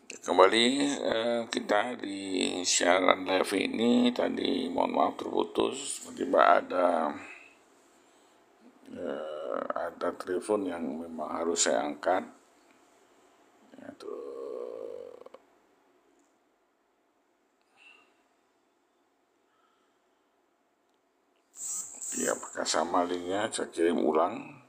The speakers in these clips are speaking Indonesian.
Kembali kita di siaran live ini tadi mohon maaf terputus, tiba-tiba ada telepon yang memang harus saya angkat. Ya, apakah sama linknya saya kirim ulang.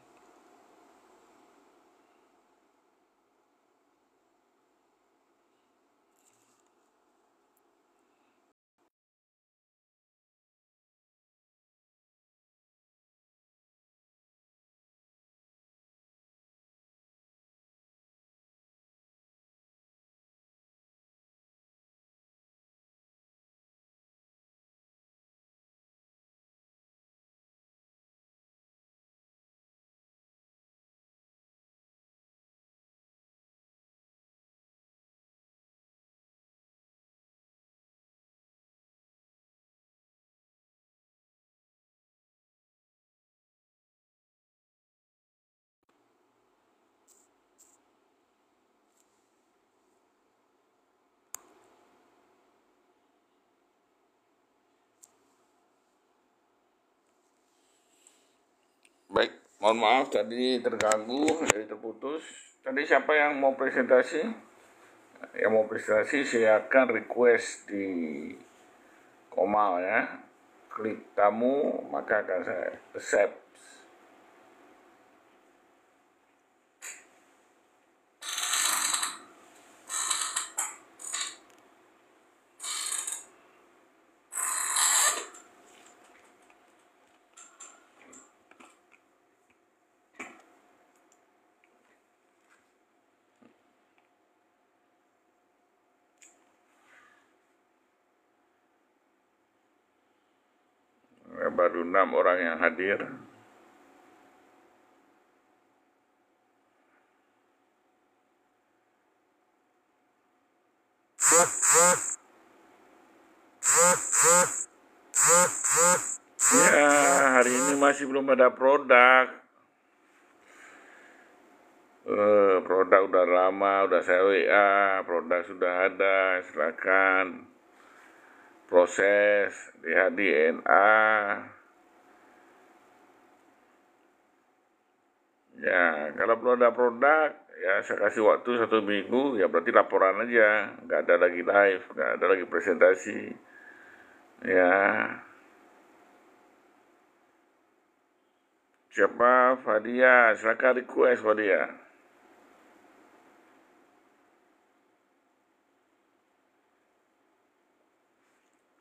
Baik, mohon maaf tadi terganggu, jadi terputus. Tadi siapa yang mau presentasi? Yang mau presentasi silakan request di Komal ya. Klik tamu, maka akan saya accept. Baru 6 orang yang hadir. Ya, hari ini masih belum ada produk. Produk udah lama, udah saya WA, produk sudah ada, silakan proses, lihat di DNA. Ya, kalau belum ada produk, ya saya kasih waktu 1 minggu, ya berarti laporan aja, nggak ada lagi live, nggak ada lagi presentasi. Ya, siapa? Fadia, silakan request Fadia.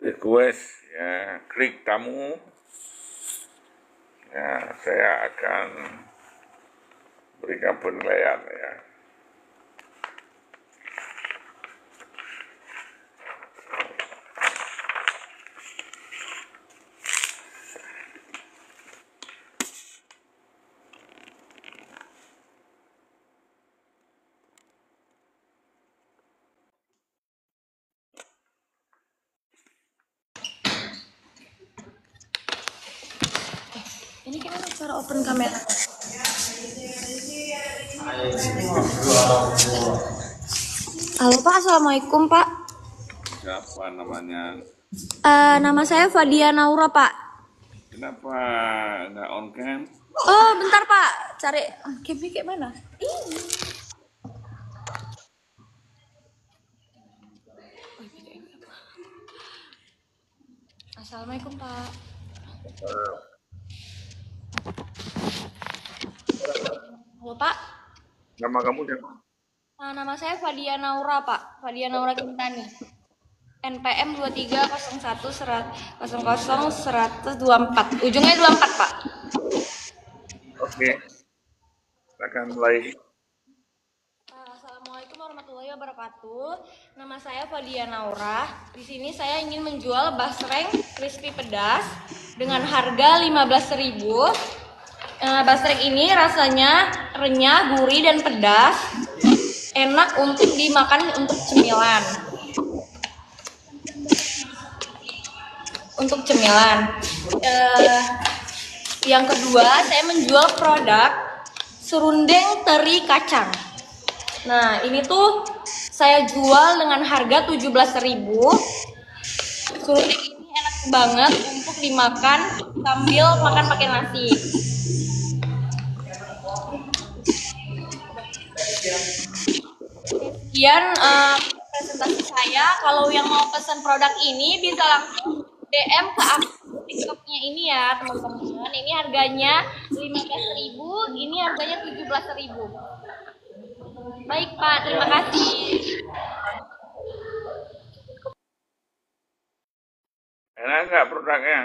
Request, ya klik tamu. Ya, saya akan berikan penilaian ya. Ini kita cara open kamera. Halo Pak, Assalamualaikum Pak. Siapa namanya? Nama saya Fadia Naura Pak. Kenapa nggak on cam? Oh bentar Pak, cari camnya kayak mana? Ini. Assalamualaikum Pak. Halo Pak. Nama kamu siapa? Nama saya Fadia Naura Pak. Fadia Naura Kintani. NPM 2301000124. Ujungnya 24 Pak. Oke, silakan mulai. Assalamualaikum warahmatullahi wabarakatuh. Nama saya Fadia Naura. Di sini saya ingin menjual basreng crispy pedas dengan harga 15.000. Basreng ini rasanya renyah, gurih dan pedas. Enak untuk dimakan untuk cemilan. Yang kedua, saya menjual produk serundeng teri kacang. Nah, ini tuh saya jual dengan harga 17.000. Surti ini enak banget untuk dimakan sambil makan pakai nasi. Sekian presentasi saya. Kalau yang mau pesan produk ini bisa langsung DM ke akun TikToknya ini ya teman-teman. Ini harganya 15.000, ini harganya 17.000. Baik Pak, terima kasih. Enak nggak produknya?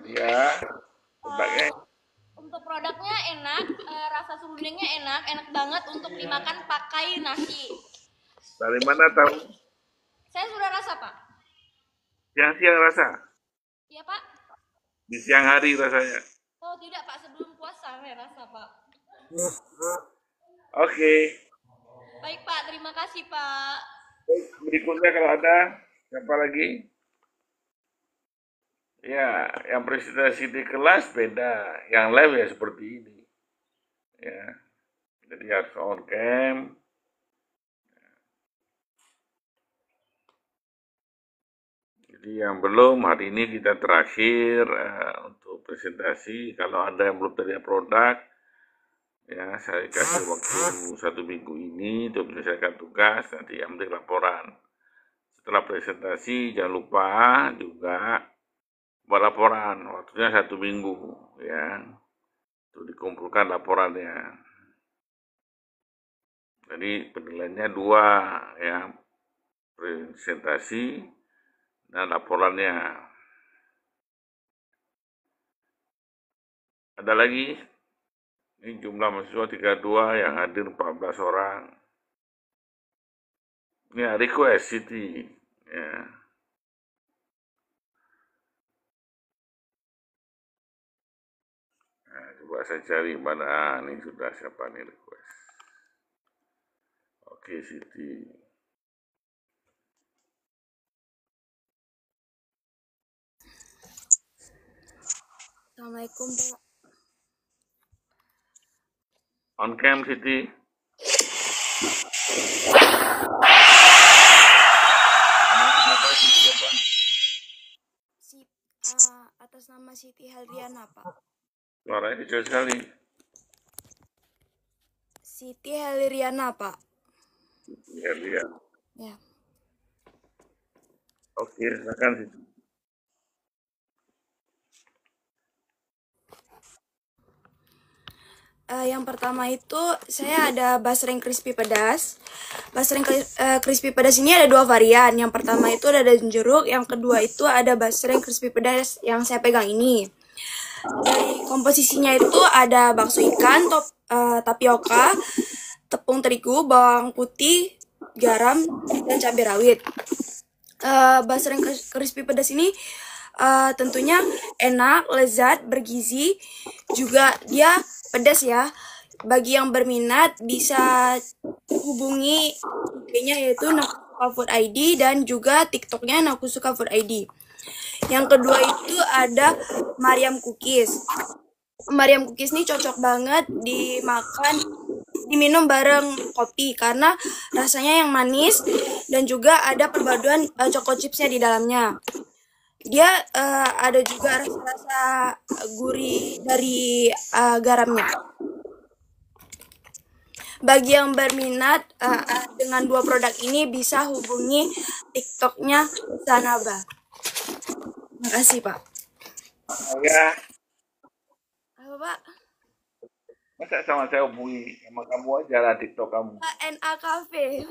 Dia produknya Untuk produknya enak, rasa serundengnya enak, enak banget untuk dimakan pakai nasi. dari mana tahu? Saya sudah rasa Pak. Siang-siang rasa? Iya Pak? Di siang hari rasanya? Oh tidak Pak, sebelum puasa saya rasa Pak. Oke. Baik Pak, terima kasih Pak. Berikutnya kalau ada, siapa lagi? Ya, yang presentasi di kelas beda. Yang live ya seperti ini. Ya, jadi harus on cam. Jadi yang belum, hari ini kita terakhir untuk presentasi. Kalau ada yang belum terlihat produk, ya saya kasih waktu 1 minggu ini untuk menyelesaikan tugas, nanti ambil laporan. Setelah presentasi, jangan lupa juga buat laporan, waktunya 1 minggu, ya, untuk dikumpulkan laporannya. Jadi penilaiannya 2, ya, presentasi dan laporannya. Ada lagi, ini jumlah mahasiswa 32 yang hadir 14 orang. Ini request Siti, ya. Nah, coba saya cari mana ini sudah siapa nih request. Oke Siti. Assalamualaikum Pak. On cam Siti. Atas nama Siti Helriana Pak. Suaranya kecil sekali. Siti Helriana Pak. Ya, dia. Ya. Oke, silakan Siti. Yang pertama itu saya ada basreng crispy pedas. Basreng crispy pedas ini ada 2 varian. Yang pertama itu ada daging jeruk, yang kedua itu ada basreng crispy pedas yang saya pegang ini. Dari komposisinya itu ada bakso ikan, tapioka, tepung terigu, bawang putih, garam, dan cabai rawit. Basreng crispy pedas ini tentunya enak, lezat, bergizi, juga dia pedas ya. Bagi yang berminat bisa hubungi IG-nya yaitu Nakusuka Food ID dan juga TikToknya Nakusuka Food ID. Yang kedua itu ada Mariam Cookies. Mariam Cookies ini cocok banget diminum bareng kopi karena rasanya yang manis dan juga ada perpaduan choco chipsnya di dalamnya. Dia ada juga rasa-rasa gurih dari garamnya. Bagi yang berminat dengan 2 produk ini bisa hubungi TikToknya Zanaba. Terima kasih Pak. Ya. Apa Pak? Masa sama saya hubungi, sama kamu aja lah TikTok kamu. NA Cafe.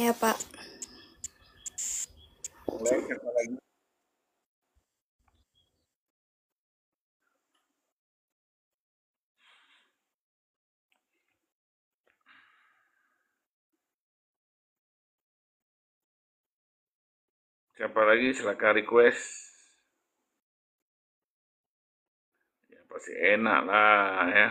Ya Pak. Mulai siapa lagi? Siapa lagi silakan request. Ya pasti enak lah ya.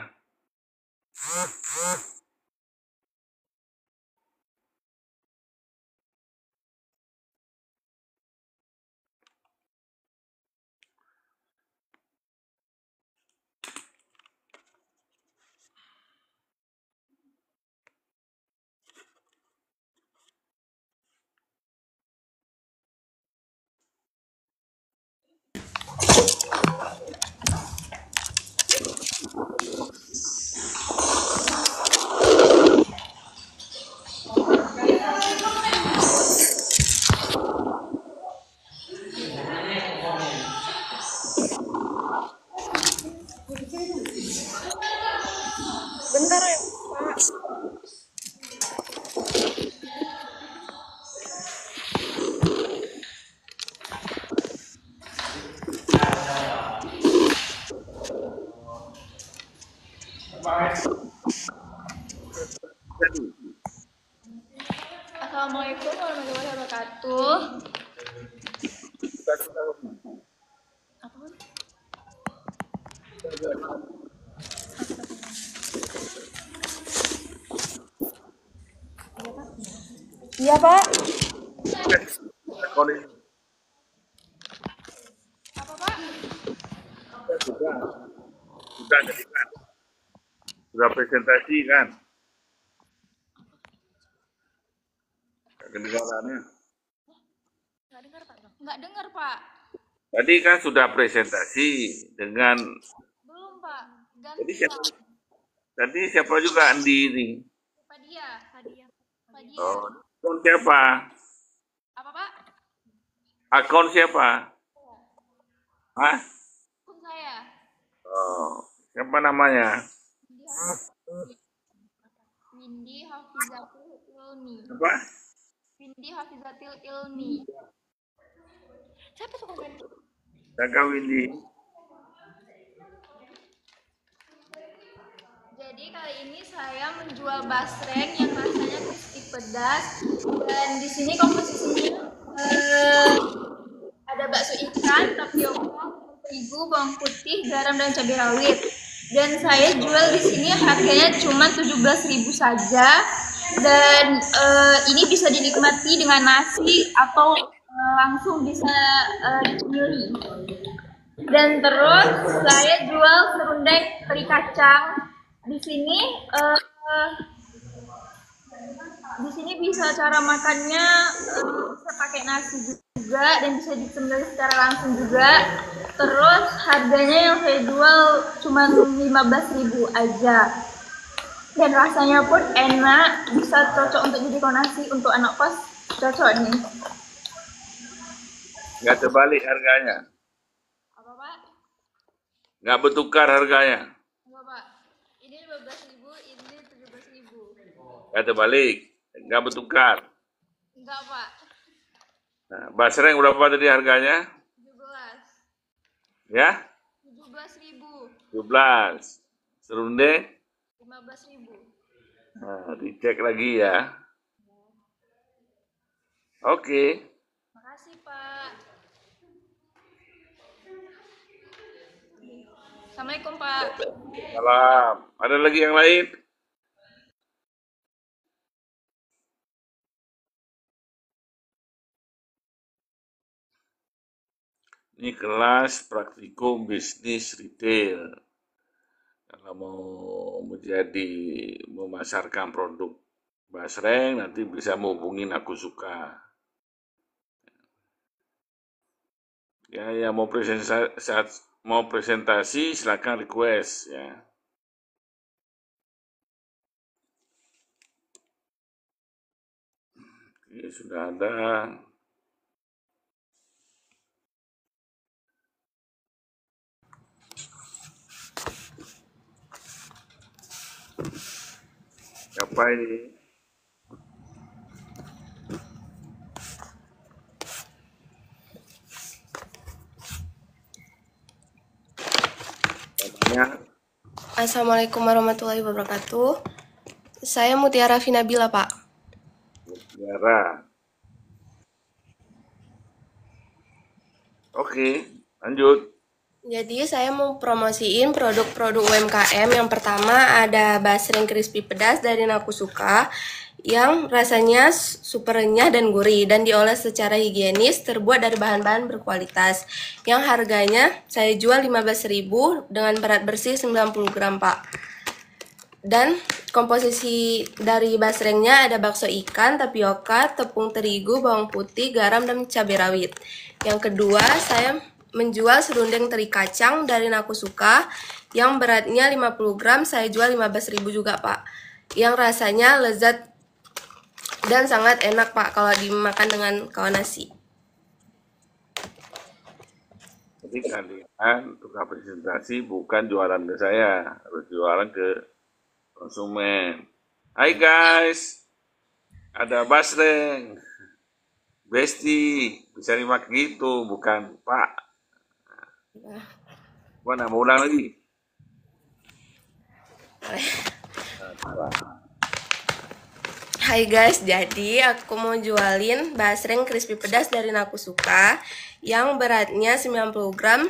wabarakatuh. Apa? Iya, Pak. Recording. Apa, Pak? Sudah jadi kan? Sudah presentasi kan? Kedengarannya. Nggak dengar, Pak. Nggak dengar, Pak. Tadi kan sudah presentasi dengan. Belum, Pak. Ganti, Jadi siapa? Pak. Tadi siapa juga Andi ini? Fadia. Fadia. Oh, akun siapa? Apa, Pak? Akun siapa? Hah? Akun saya. Oh, siapa namanya? Windy Hafizatul Ilmi. Apa? Windy Hafizatul Ilmi. Siapa tuh komen? Jaga Windy. Jadi kali ini saya menjual basreng yang rasanya crispy pedas, dan di sini komposisinya ada bakso ikan, tapioka, terigu, bawang putih, garam dan cabai rawit. Dan saya jual di sini harganya cuma 17.000 saja, dan ini bisa dinikmati dengan nasi atau langsung bisa dicemili. Dan terus saya jual serundeng teri kacang. Di sini bisa cara makannya bisa pakai nasi juga dan bisa dicemil secara langsung juga. Terus harganya yang saya jual cuma 15.000 aja. Dan rasanya pun enak, bisa cocok untuk jadi nasi untuk anak kos, cocok nih. Nggak terbalik harganya. Apa, Pak? Nggak bertukar harganya. Enggak, Pak. Ini 15.000, ini 17.000. Nggak terbalik. Nggak bertukar. Enggak, Pak. Nah, basreng berapa tadi harganya? 17. Ya? 17.000. 17. Serundeng? 15.000. Nah, dicek lagi ya. Oke. Makasih, Pak. Assalamualaikum, Pak. Salam. Ada lagi yang lain? Ini kelas praktikum bisnis retail. Kalau mau memasarkan produk basreng, nanti bisa menghubungin Aku Suka. Ya, yang mau presentasi silakan request ya. Oke, sudah ada. Siapa ini? Namanya? Assalamualaikum warahmatullahi wabarakatuh. Saya Mutiara Vinabila, Pak. Mutiara. Oke, lanjut. Jadi saya mau promosiin produk-produk UMKM. Yang pertama ada basreng crispy pedas dari Aku Suka yang rasanya super renyah dan gurih dan diolah secara higienis, terbuat dari bahan-bahan berkualitas. Yang harganya saya jual 15.000 dengan berat bersih 90 gram, Pak. Dan komposisi dari basrengnya ada bakso ikan, tapioka, tepung terigu, bawang putih, garam, dan cabai rawit. Yang kedua, saya menjual serundeng teri kacang dari Aku Suka yang beratnya 50 gram, saya jual 15.000 juga, Pak. Yang rasanya lezat dan sangat enak, Pak, kalau dimakan dengan kawan nasi. Jadi kalian tukar presentasi bukan jualan ke saya, harus jualan ke konsumen. Hai guys, ada basreng, Besti, bisa dimakan gitu, bukan Pak. Mana mau ulang lagi? Hai guys, jadi aku mau jualin basreng crispy pedas dari Nakusuka yang beratnya 90 gram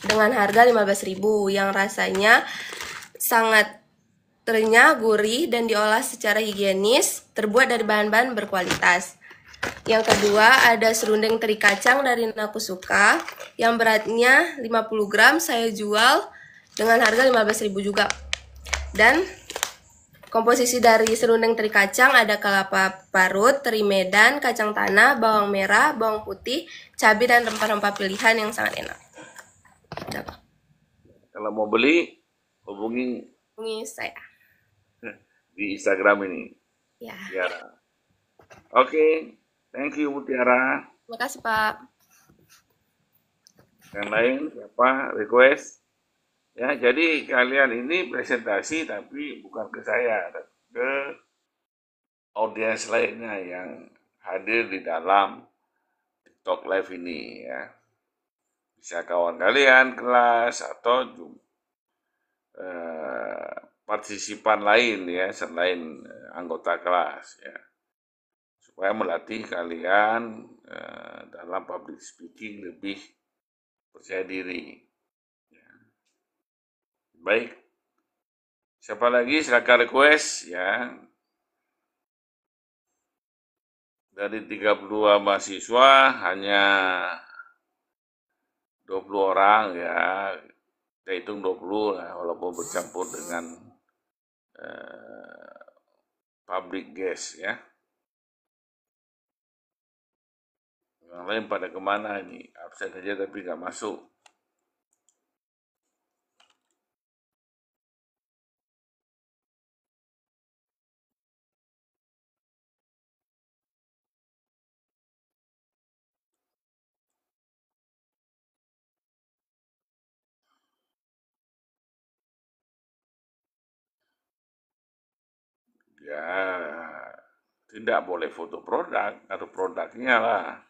dengan harga 15.000, yang rasanya sangat renyah, gurih, dan diolah secara higienis, terbuat dari bahan-bahan berkualitas. Yang kedua ada serundeng teri kacang dari Nakusuka yang beratnya 50 gram, saya jual dengan harga 15.000 juga. Dan komposisi dari serundeng teri kacang ada kelapa parut, teri medan, kacang tanah, bawang merah, bawang putih, cabai, dan rempah-rempah pilihan yang sangat enak. Kalau mau beli, hubungi saya di Instagram ini. ya. Oke, thank you Mutiara. Terima kasih Pak. Yang lain siapa request? Ya, jadi kalian ini presentasi tapi bukan ke saya, ke audiens lainnya yang hadir di dalam TikTok Live ini ya. Bisa kawan kalian kelas atau partisipan lain ya selain anggota kelas ya. Supaya melatih kalian dalam public speaking lebih percaya diri. Baik, siapa lagi silakan request ya. Dari 32 mahasiswa hanya 20 orang ya, kita hitung 20 lah, walaupun bercampur dengan public guest ya. Yang lain pada kemana ini? Absen aja tapi nggak masuk. Ya, tidak boleh foto produk atau produknya lah.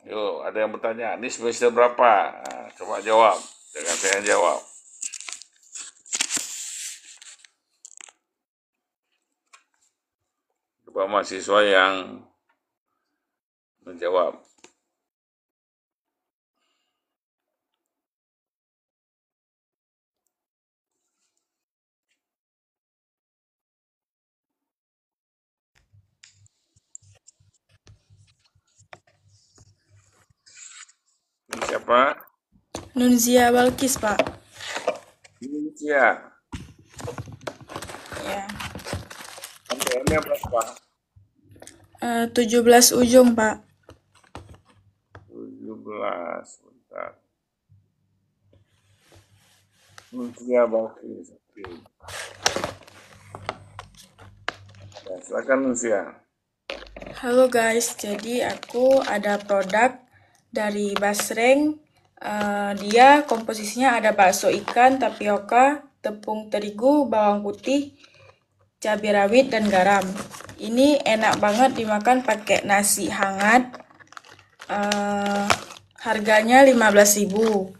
Yo, ada yang bertanya, ini semester berapa? Nah, coba jawab, jangan saya yang jawab. Coba mahasiswa yang menjawab. Ini siapa? Nunzia Balkis, Pak. Indonesia. Ya. MPN-nya berapa? 17 ujung, Pak. 17, bentar. Indonesia Bakis. Oke. Ya, silakan Indonesia. Halo guys, jadi aku ada produk dari Basreng. Dia komposisinya ada bakso ikan, tapioka, tepung terigu, bawang putih, cabai rawit, dan garam. Ini enak banget dimakan pakai nasi hangat. Harganya 15.000.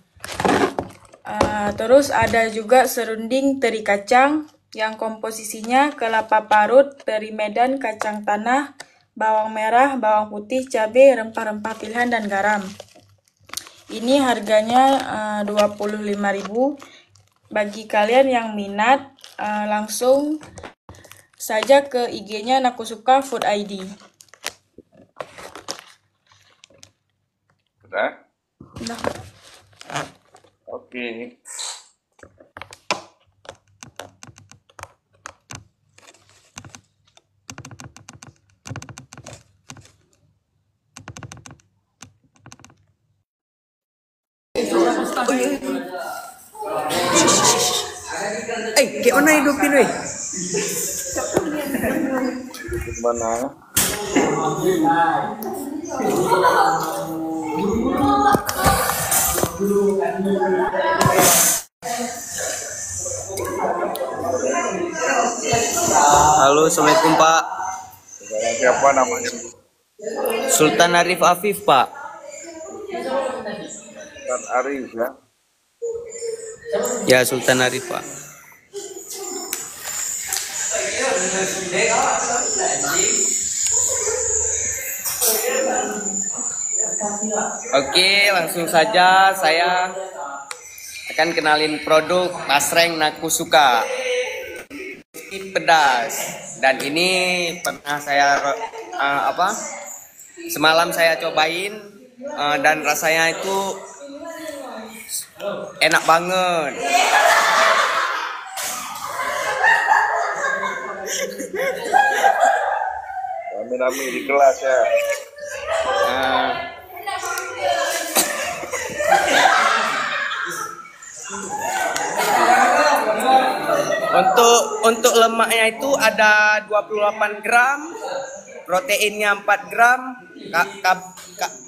Terus ada juga serunding teri kacang yang komposisinya kelapa parut, teri medan, kacang tanah, bawang merah, bawang putih, cabai, rempah-rempah pilihan, dan garam. Ini harganya 25.000. Bagi kalian yang minat, langsung saja ke IG-nya Nakusuka Food ID. Sudah? Udah. Oke. Gimana hidupin weh? Gimana? Halo, assalamualaikum Pak. Saudara siapa namanya? Sultan Arif Afif Pak. Sultan Arif ya. Ya, Sultan Arif, Pak. Oke, langsung saja saya akan kenalin produk basreng Nakusuka. Pedas, dan ini pernah saya semalam saya cobain, dan rasanya itu enak banget. Rame-rame di kelas ya. Untuk lemaknya itu ada 28 gram, proteinnya 4 gram,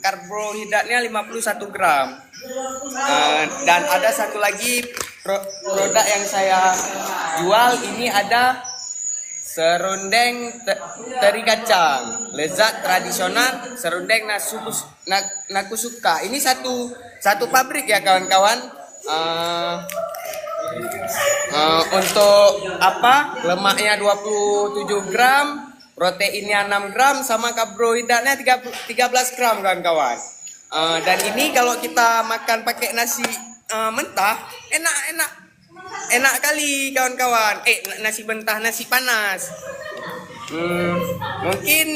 karbohidratnya 51 gram. Dan ada satu lagi produk yang saya jual, ini ada serundeng teri kacang, lezat tradisional serundeng Nakusuka. Ini satu pabrik ya kawan-kawan. Untuk lemaknya 27 gram, proteinnya 6 gram, sama karbohidratnya 13 gram kawan-kawan. Dan ini kalau kita makan pakai nasi mentah, enak kali kawan-kawan. Nasi mentah, nasi panas. Mungkin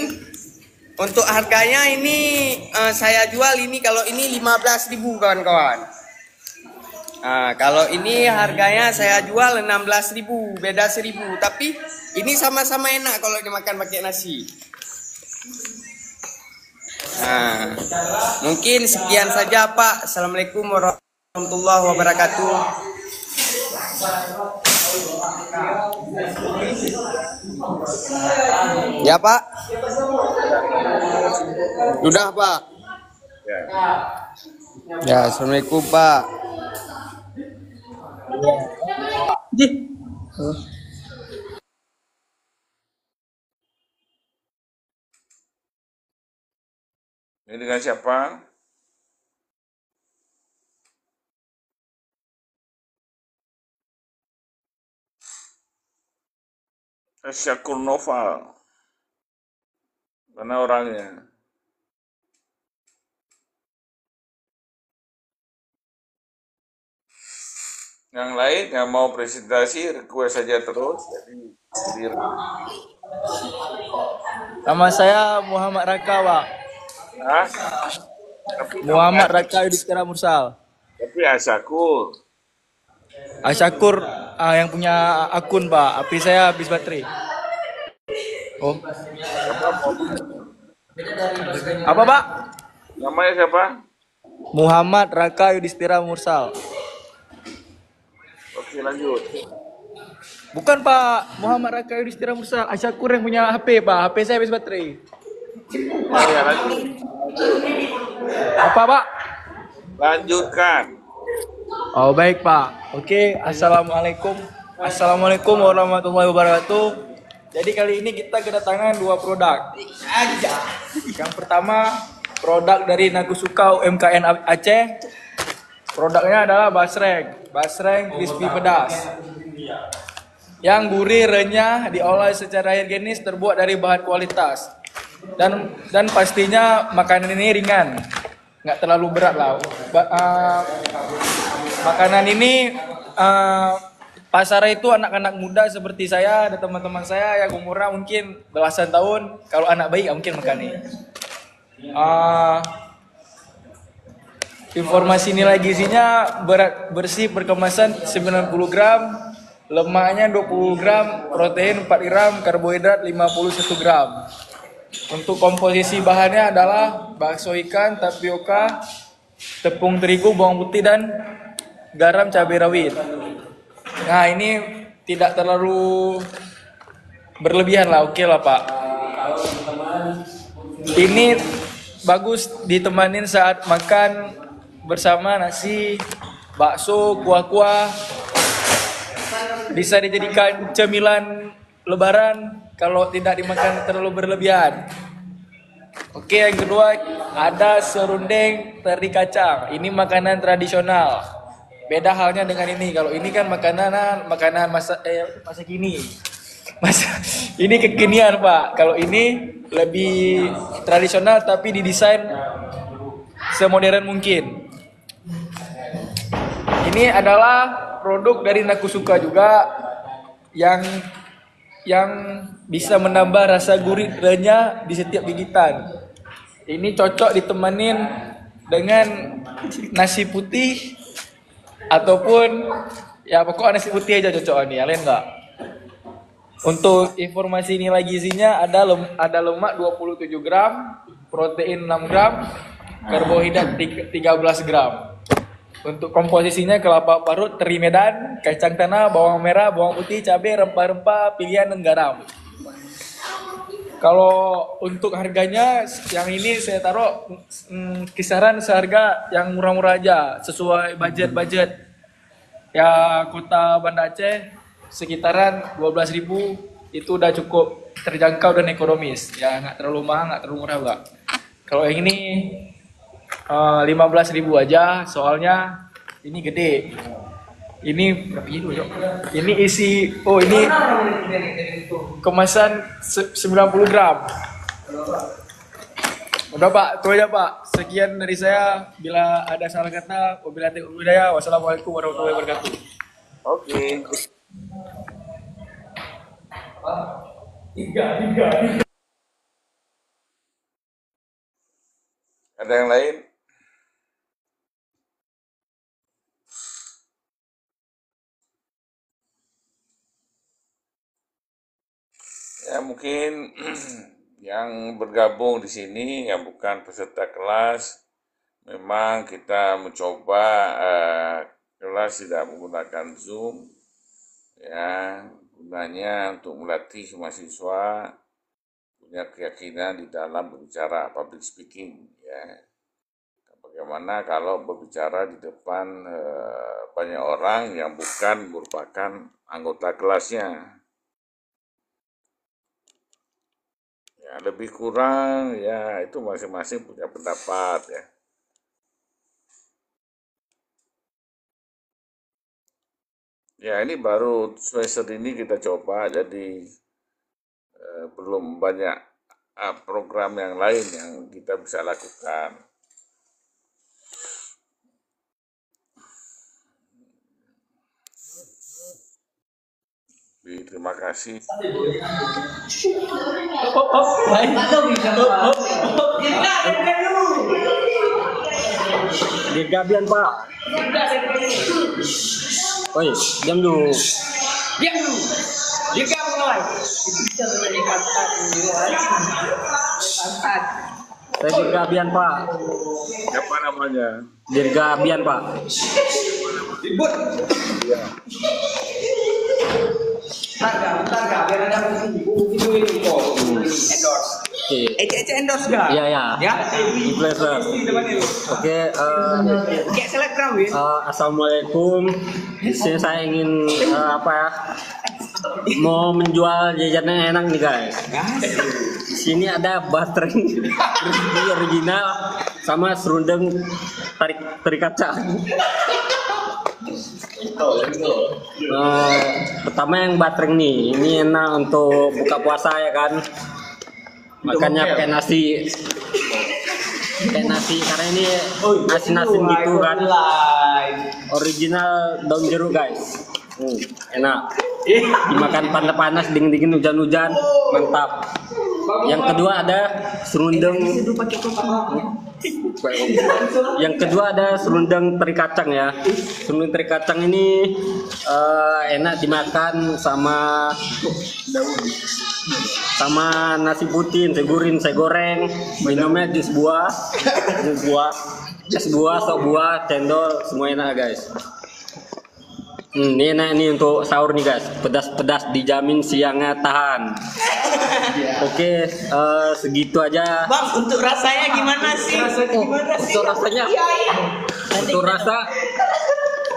untuk harganya ini saya jual ini, kalau ini 15.000 kawan-kawan. Kalau ini harganya saya jual 16.000, beda 1.000, tapi ini sama-sama enak kalau dimakan pakai nasi. Mungkin sekian saja Pak. Assalamualaikum warahmatullahi wabarakatuh. Ya Pak. Udah Pak. Ya, assalamualaikum Pak. Ini dengan siapa? Syakur Noval. Mana orangnya? Yang lain yang mau presentasi request saja terus. Jadi Nama saya Muhammad Raka, Pak. Muhammad Raka Yudhistira Mursal. Tapi Asyakur. Asyakur yang punya akun, Pak. HP saya habis baterai. Oh. Apa, Pak? Namanya siapa? Muhammad Raka Yudhistira Mursal. Oke, lanjut. Bukan, Pak. Muhammad Raka Yudhistira Mursal. Asyakur yang punya HP, Pak. HP saya habis baterai. Ya, lanjut. Apa, Pak? Lanjutkan. Oh, baik, Pak. Oke, Assalamualaikum. Assalamualaikum warahmatullahi wabarakatuh. Jadi kali ini kita kedatangan dua produk. Yang pertama, produk dari Nakusuka UMKM Aceh. Produknya adalah basreng crispy pedas. Yang gurih, renyah, diolah secara higienis, terbuat dari bahan kualitas. Dan pastinya makanan ini ringan, nggak terlalu berat lah. Makanan ini pasar itu anak-anak muda seperti saya dan teman-teman saya yang umurnya mungkin belasan tahun. Kalau anak bayi mungkin makan ini. Informasi nilai gizinya berat bersih berkemasan 90 gram, lemaknya 20 gram, protein 4 gram, karbohidrat 51 gram. Untuk komposisi bahannya adalah bakso ikan, tapioka, tepung terigu, bawang putih, dan garam, cabai rawit. Nah, ini tidak terlalu berlebihan lah, oke lah Pak. Ini bagus ditemanin saat makan bersama nasi, bakso, kuah-kuah. Bisa dijadikan cemilan lebaran kalau tidak dimakan terlalu berlebihan. Oke, yang kedua ada serundeng teri kacang. Ini makanan tradisional. beda halnya dengan ini. Kalau ini kan makanan masa kini. Ini kekinian Pak. Kalau ini lebih tradisional tapi didesain semodern mungkin. Ini adalah produk dari Nakusuka juga yang bisa menambah rasa gurih renyah di setiap gigitan. Ini cocok ditemenin dengan nasi putih ataupun ya pokoknya nasi putih aja cocok nih, lain enggak. Untuk informasi nilai gizinya ada lemak 27 gram, protein 6 gram, karbohidrat 13 gram. Untuk komposisinya kelapa parut, teri Medan, kacang tanah, bawang merah, bawang putih, cabai, rempah-rempah pilihan dan garam. Kalau untuk harganya yang ini saya taruh kisaran seharga yang murah-murah aja, sesuai budget ya kota Banda Aceh sekitaran 12.000 itu udah cukup terjangkau dan ekonomis ya, nggak terlalu mahal nggak terlalu murah Pak. Kalau yang ini 15.000 aja, soalnya ini gede. Ini berapa kilo, Jok? Ini isi, ini kemasan 90 gram. Udah Pak, itu aja Pak. Sekian dari saya. Bila ada salah kata, wabillahi taufiq wal hidayah. Wassalamualaikum warahmatullahi wabarakatuh. Oke. Ada yang lain? Ya mungkin yang bergabung di sini yang bukan peserta kelas, memang kita mencoba kelas tidak menggunakan Zoom, ya gunanya untuk melatih mahasiswa punya keyakinan di dalam berbicara public speaking, ya. Bagaimana kalau berbicara di depan banyak orang yang bukan merupakan anggota kelasnya. Ya, lebih kurang ya itu masing-masing punya pendapat ya. Ya ini baru semester ini kita coba, jadi belum banyak program yang lain yang kita bisa lakukan. Terima kasih. Dirgabian Pak. Oi, diam dulu. Diam dulu. Dirgabian mulai. Saya Dirgabian Pak. Siapa namanya? Dirgabian Pak. Ribut. Ya. Bentar, biar ada buku ini kok. Endorse. Ece endorse gak? Iya ya. Ya. Influencer. Oke. Kayak selebgram ya. Assalamualaikum. Di sini saya ingin mau menjual jajanan enak nih guys. Di sini ada batering original sama serundeng teri kacang. Pertama yang batering nih, ini enak untuk buka puasa ya kan. Makannya pakai nasi karena ini nasi gitu kan. Original daun jeruk guys. Enak. Dimakan panas-panas, dingin-dingin, hujan-hujan, mantap. Yang kedua ada serundeng. Yang kedua ada serundeng teri kacang ya. Serundeng teri kacang ini enak dimakan sama nasi putih, saya goreng, minumnya jus buah, sop buah, cendol, semua enak guys. Ini enak nih untuk sahur nih guys, pedas-pedas dijamin siangnya tahan. Oke, segitu aja. Bang, untuk rasanya gimana sih? Untuk rasanya, untuk rasa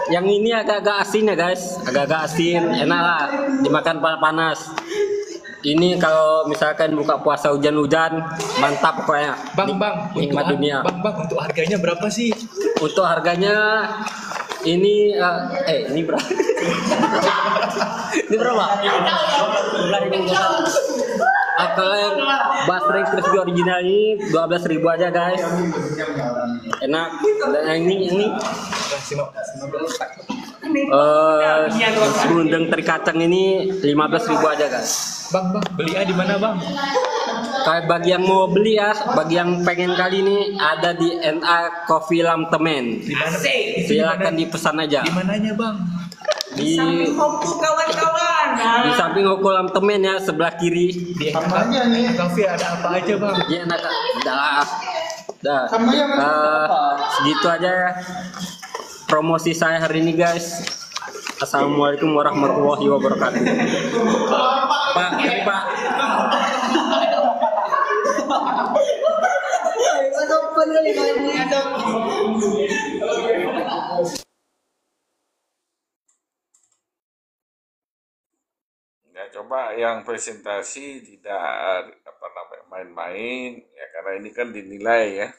yang ini agak-agak asin ya guys, agak-agak asin, enak lah dimakan panas. Ini kalau misalkan buka puasa hujan-hujan, mantap pokoknya. Bang, Nikmat dunia. Bang, untuk harganya berapa sih? Untuk harganya Ini ini berapa? Ini berapa? Kalau yang baterai crispy original ini 12.000 aja guys. Enak. Dan yang ini serundeng teri kacang ini 15.000 aja guys. Bang, belinya di mana bang? Kayak bagi yang mau beli ya, bagi yang pengen kali ini ada di NA Coffee Lamtemen. Di mana? Silakan dipesan aja. Di mananya bang? Di samping Hoku Lamtemen ya, sebelah kiri. Di kafe ada apa aja bang? Ya enak. Dah. Segitu aja ya promosi saya hari ini guys. Assalamualaikum warahmatullahi wabarakatuh. Pak, ini Pak. Ya coba yang presentasi tidak apa namanya main-main ya, karena ini kan dinilai ya.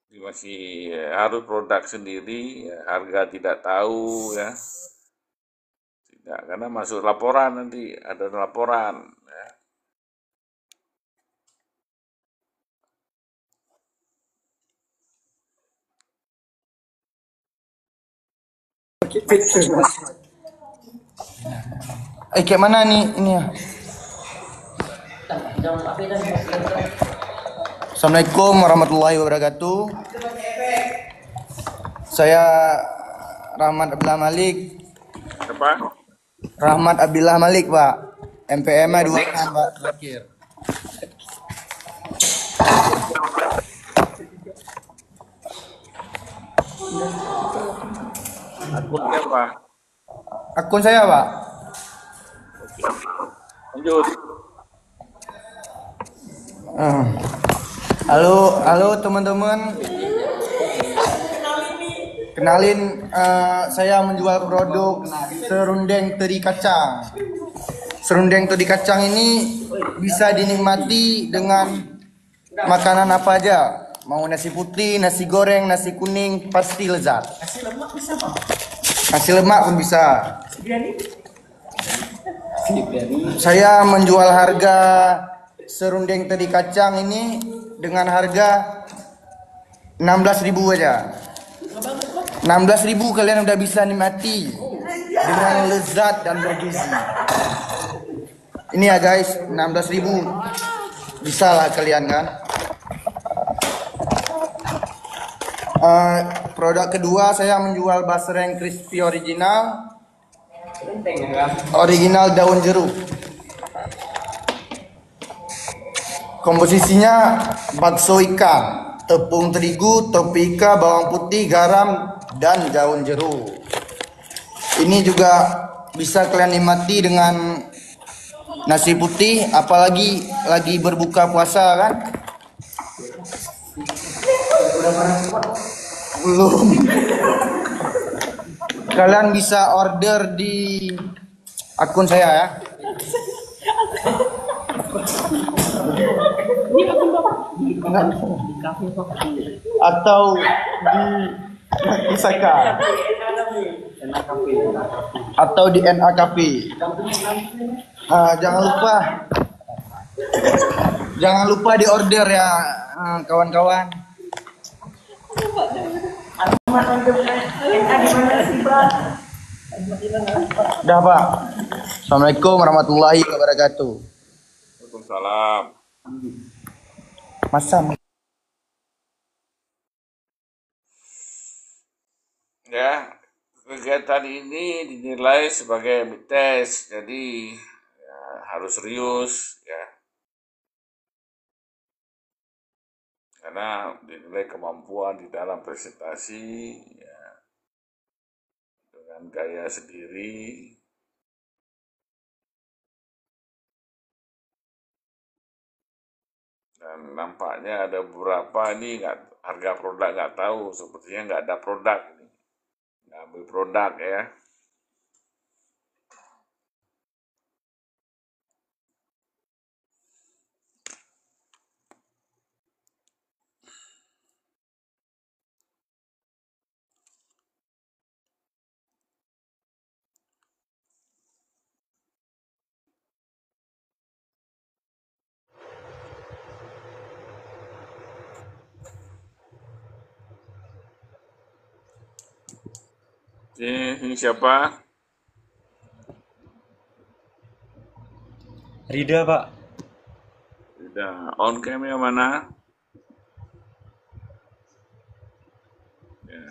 Ini masih harus produk sendiri ya, harga tidak tahu ya. Tidak, karena masuk laporan, nanti ada laporan ya. Kayak mana nih ini ya? Assalamualaikum warahmatullahi wabarakatuh. Saya Rahmat Abdillah Malik. Apa? Rahmat Abdillah Malik, Pak. MPM-nya 2 kan, Pak. Terakhir. Akunnya apa? Akun saya, Pak. Lanjut. Halo teman-teman. Kenalin, saya menjual produk serundeng teri kacang. Serundeng teri kacang ini bisa dinikmati dengan makanan apa aja. Mau nasi putih, nasi goreng, nasi kuning, pasti lezat. Nasi lemak bisa, Pak? Nasi lemak pun bisa. Saya menjual harga serundeng teri kacang ini dengan harga 16.000 aja. 16.000 kalian udah bisa nikmati dengan lezat dan bergizi. Ini ya guys, 16.000 bisa lah kalian kan. Produk kedua saya menjual basreng crispy original daun jeruk. Komposisinya bakso ikan, tepung terigu, tepika, bawang putih, garam, dan daun jeruk. Ini juga bisa kalian nikmati dengan nasi putih, apalagi lagi berbuka puasa kan? Belum. Kalian bisa order di akun saya ya. Atau di Isaka atau di NA Cafe. Jangan lupa di order ya kawan-kawan. Dah Pak. Assalamualaikum warahmatullahi wabarakatuh. Waalaikumsalam. Masam. Ya, kegiatan ini dinilai sebagai tes, jadi ya, harus serius ya, karena dinilai kemampuan di dalam presentasi ya, dengan gaya sendiri. Dan nampaknya ada beberapa ini harga produk nggak tahu, sepertinya nggak ada produk ini, nggak ambil produk ya. Oke, ini siapa? Rida, Pak. Udah on cam yang mana? Ya,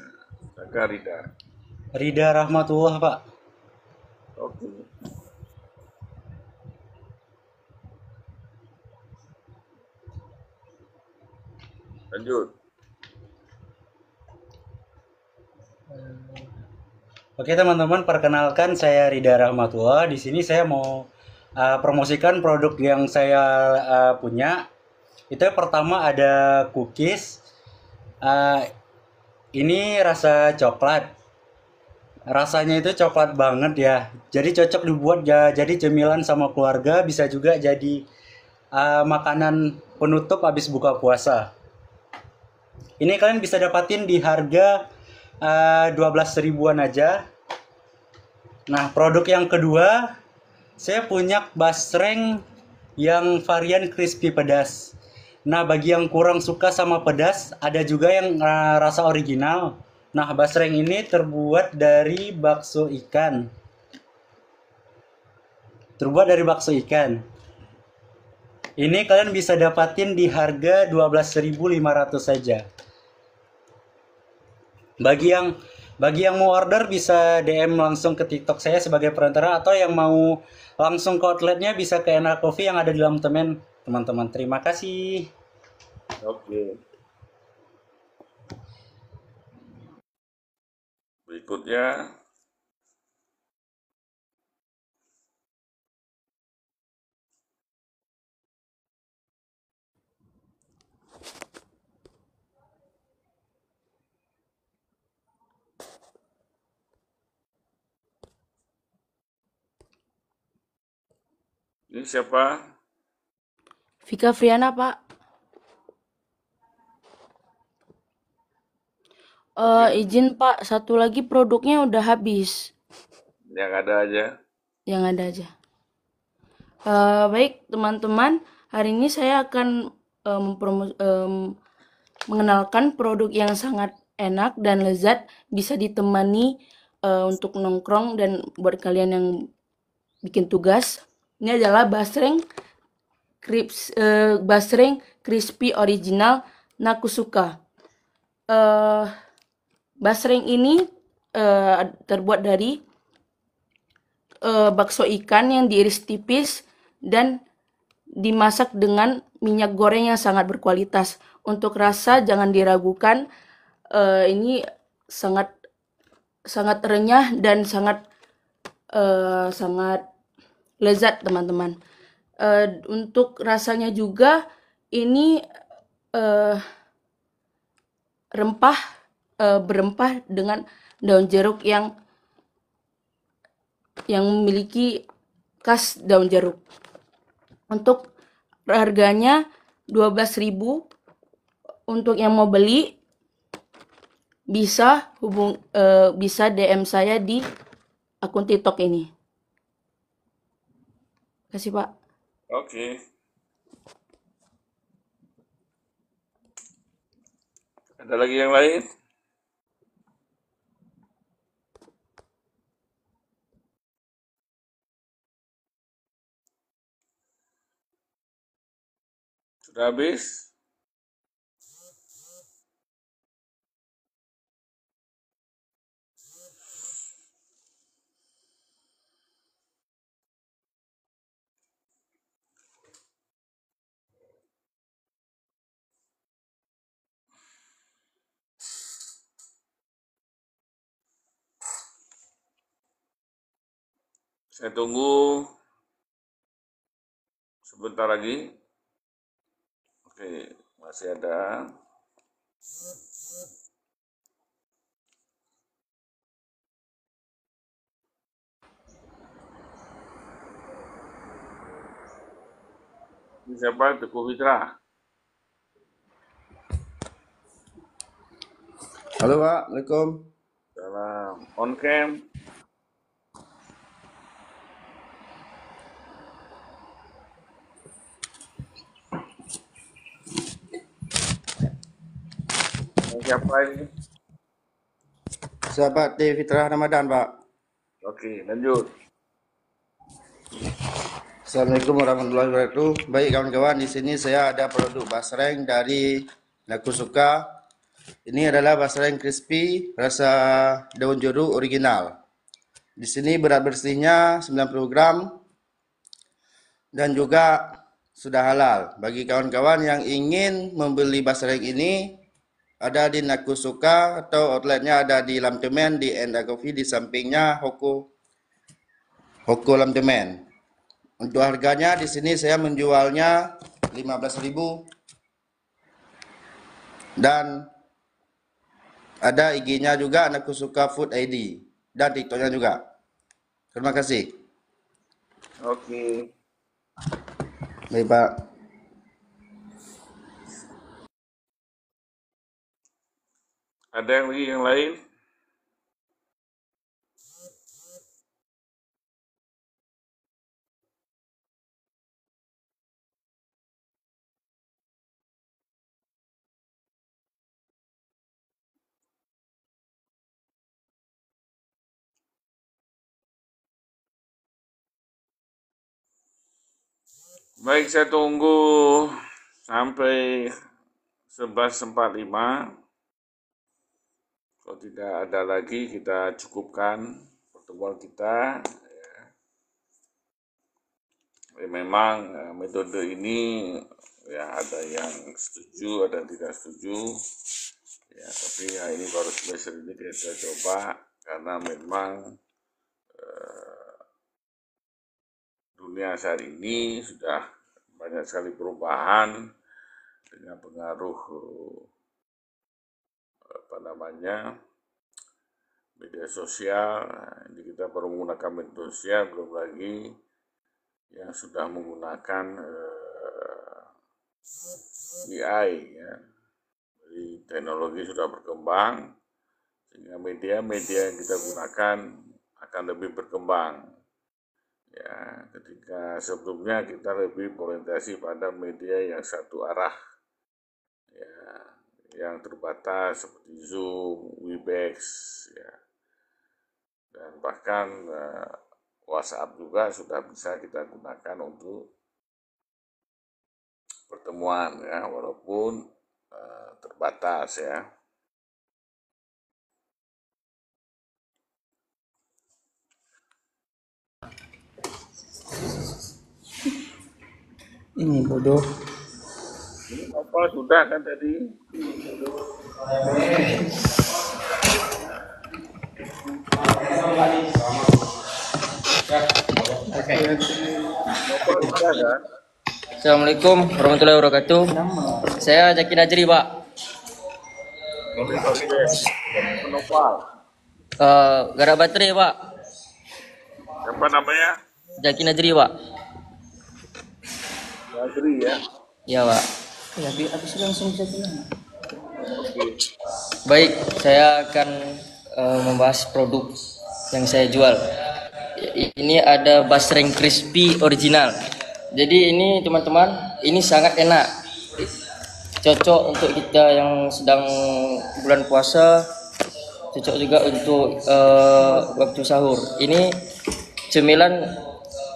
Kakak Rida. Rida Rahmatullah, Pak. Oke. Lanjut. Oke, teman-teman, perkenalkan saya Rida Rahmatullah. Di sini saya mau promosikan produk yang saya punya. Itu yang pertama ada cookies. Ini rasa coklat. Rasanya itu coklat banget ya. Jadi cocok dibuat jadi cemilan sama keluarga, bisa juga jadi makanan penutup habis buka puasa. Ini kalian bisa dapatin di harga 12 ribuan aja. Nah, produk yang kedua, saya punya basreng yang varian crispy pedas. Nah, bagi yang kurang suka sama pedas, ada juga yang rasa original. Nah, basreng ini terbuat dari bakso ikan. Ini kalian bisa dapatin di harga 12.500 saja. Bagi yang mau order bisa DM langsung ke TikTok saya sebagai perantara, atau yang mau langsung ke outletnya bisa ke Enak Coffee yang ada di dalam teman-teman. Terima kasih. Oke. Berikutnya ini siapa? Vika Friana, Pak. Izin Pak, satu lagi produknya udah habis. Yang ada aja. Yang ada aja. Baik teman-teman, hari ini saya akan mengenalkan produk yang sangat enak dan lezat, bisa ditemani untuk nongkrong dan buat kalian yang bikin tugas. Ini adalah basreng crispy original Nakusuka. Basreng ini terbuat dari bakso ikan yang diiris tipis dan dimasak dengan minyak goreng yang sangat berkualitas. Untuk rasa jangan diragukan, ini sangat renyah dan sangat lezat teman-teman. Untuk rasanya juga ini berempah dengan daun jeruk yang memiliki khas daun jeruk. Untuk harganya 12.000. Untuk yang mau beli bisa DM saya di akun TikTok ini. Terima kasih, Pak. Oke. Ada lagi yang lain? Sudah habis? Saya tunggu sebentar lagi. Oke, masih ada. Ini siapa? Teguh Fitra. Halo Pak, Assalamualaikum. Salam. On cam. Siapa ini? sahabat di Fitrah Ramadan, Pak. Oke, lanjut. Assalamualaikum warahmatullahi wabarakatuh. Baik kawan-kawan, di sini saya ada produk basreng dari Nakusuka. Ini adalah basreng crispy rasa daun jeruk original. Di sini berat bersihnya 90 gram dan juga sudah halal. Bagi kawan-kawan yang ingin membeli basreng ini, ada di Nakusuka atau outletnya ada di Lamtemen, di Enda Coffee, di sampingnya Hoko Lamtemen. Untuk harganya di sini saya menjualnya 15.000 dan ada IG-nya juga Nakusuka Food ID dan TikTok-nya juga. Terima kasih. Oke. Baik, Pak. Ada yang lagi yang lain? Baik, saya tunggu sampai 11.45. Kalau tidak ada lagi, kita cukupkan pertemuan kita. Memang metode ini ya ada yang setuju, ada yang tidak setuju. Ya, tapi ya ini baru semester ini kita coba karena memang dunia saat ini sudah banyak sekali perubahan dengan pengaruh media sosial. Ini kita baru menggunakan media sosial, belum lagi yang sudah menggunakan AI ya. Jadi teknologi sudah berkembang sehingga media-media yang kita gunakan akan lebih berkembang. Ya, ketika sebelumnya kita lebih berorientasi pada media yang satu arah, ya, yang terbatas seperti Zoom, Webex, ya, dan bahkan WhatsApp juga sudah bisa kita gunakan untuk pertemuan, ya, walaupun terbatas, ya. Ini bodoh. Ini apa sudah kan tadi? Assalamualaikum warahmatullahi wabarakatuh. Saya Zaki Najri, Pak. Gara baterai, Pak. Siapa namanya? Zaki Najri, Pak. Najri ya. Iya, Pak. Baik, saya akan membahas produk yang saya jual. Ini ada basreng crispy original. Jadi ini teman-teman, ini sangat enak. Cocok untuk kita yang sedang bulan puasa. Cocok juga untuk waktu sahur. Ini cemilan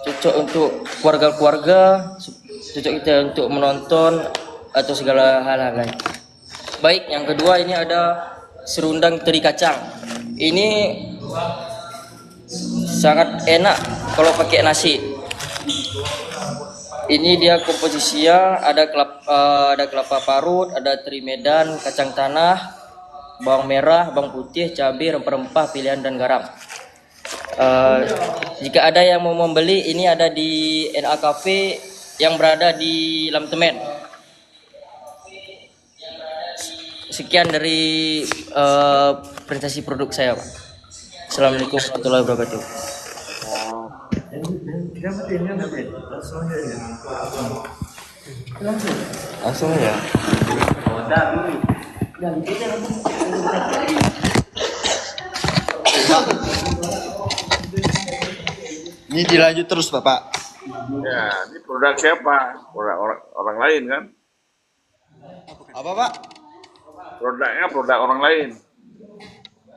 cocok untuk keluarga-keluarga, cocok kita untuk menonton atau segala hal-hal lain. Baik, yang kedua ini ada serundang teri kacang. Ini sangat enak kalau pakai nasi. Ini dia komposisinya ada kelapa parut, ada teri Medan, kacang tanah, bawang merah, bawang putih, cabai, rempah-rempah pilihan dan garam. Jika ada yang mau membeli, ini ada di NA Cafe yang berada di Lamtemen. Sekian dari presentasi produk saya, Pak. Assalamualaikum warahmatullahi wabarakatuh. Langsung ya. Ini dilanjut terus, Bapak. Ya, ini produk siapa? Produk orang lain kan? Apa, Pak? Produknya produk orang lain.